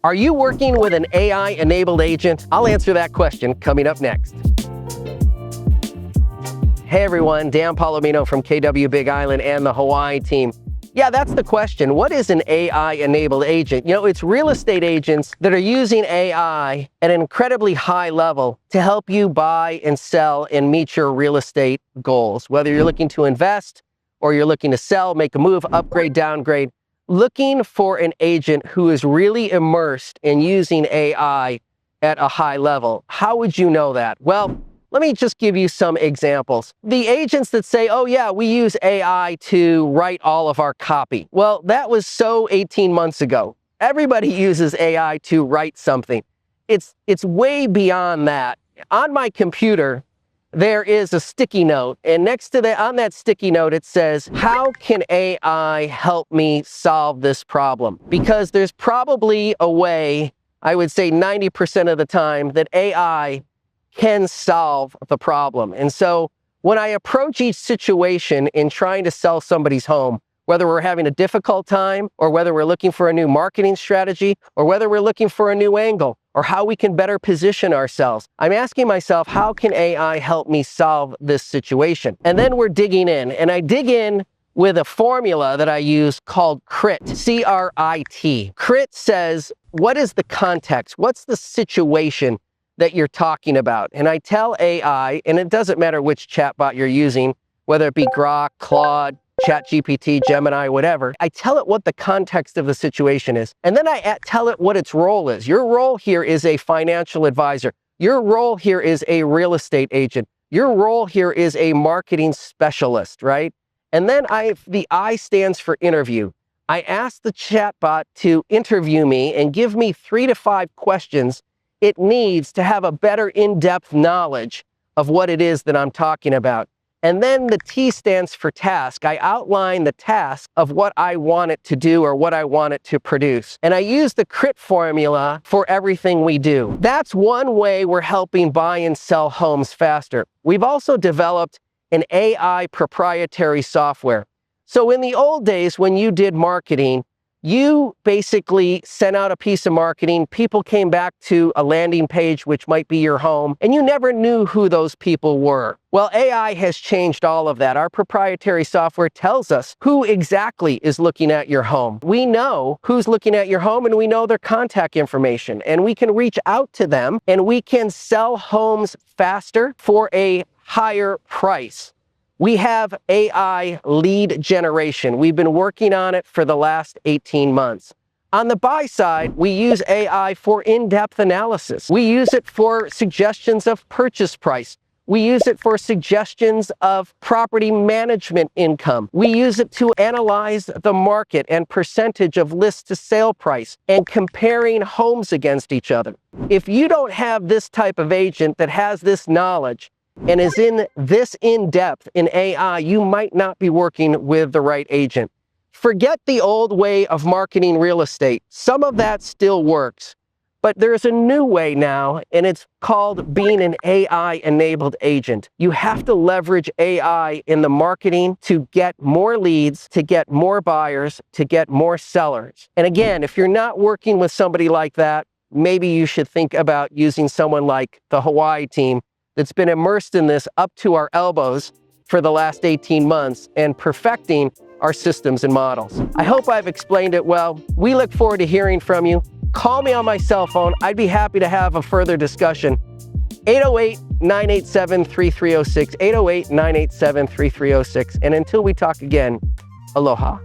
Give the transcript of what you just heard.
Are you working with an AI-enabled agent? I'll answer that question coming up next. Hey everyone, Dan Polimino from KW Big Island and the Hawaii team. Yeah, that's the question. What is an AI-enabled agent? You know, it's real estate agents that are using AI at an incredibly high level to help you buy and sell and meet your real estate goals. Whether you're looking to invest or you're looking to sell, make a move, upgrade, downgrade, looking for an agent who is really immersed in using AI at a high level. How would you know that? Well, let me just give you some examples. The agents that say, oh yeah, we use AI to write all of our copy. Well, that was so 18 months ago. Everybody uses AI to write something. It's way beyond that. On my computer, there is a sticky note, and next to that, on that sticky note, it says, how can AI help me solve this problem? Because there's probably a way, I would say 90% of the time, that AI can solve the problem. And so when I approach each situation in trying to sell somebody's home, whether we're having a difficult time or whether we're looking for a new marketing strategy or whether we're looking for a new angle or how we can better position ourselves, I'm asking myself, how can AI help me solve this situation? And then we're digging in, and I dig in with a formula that I use called CRIT, C-R-I-T. CRIT says, what is the context? What's the situation that you're talking about? And I tell AI, and it doesn't matter which chatbot you're using, whether it be Grok, Claude, ChatGPT, Gemini, whatever, I tell it what the context of the situation is. And then I tell it what its role is. Your role here is a financial advisor. Your role here is a real estate agent. Your role here is a marketing specialist, right? And then the I stands for interview. I ask the chatbot to interview me and give me 3 to 5 questions it needs to have a better in-depth knowledge of what it is that I'm talking about. And then the T stands for task. I outline the task of what I want it to do or what I want it to produce. And I use the CRIT formula for everything we do. That's one way we're helping buy and sell homes faster. We've also developed an AI proprietary software. So in the old days when you did marketing, you basically sent out a piece of marketing, people came back to a landing page, which might be your home, and you never knew who those people were. Well, AI has changed all of that. Our proprietary software tells us who exactly is looking at your home. We know who's looking at your home, and we know their contact information, and we can reach out to them, and we can sell homes faster for a higher price. We have AI lead generation. We've been working on it for the last 18 months. On the buy side, we use AI for in-depth analysis. We use it for suggestions of purchase price. We use it for suggestions of property management income. We use it to analyze the market and percentage of list to sale price and comparing homes against each other. If you don't have this type of agent that has this knowledge and is in this in-depth in AI, you might not be working with the right agent. Forget the old way of marketing real estate. Some of that still works, but there's a new way now, and it's called being an AI-enabled agent. You have to leverage AI in the marketing to get more leads, to get more buyers, to get more sellers. And again, if you're not working with somebody like that, maybe you should think about using someone like the Hawaii team that's been immersed in this up to our elbows for the last 18 months and perfecting our systems and models. I hope I've explained it well. We look forward to hearing from you. Call me on my cell phone. I'd be happy to have a further discussion. 808-987-3306, 808-987-3306. And until we talk again, aloha.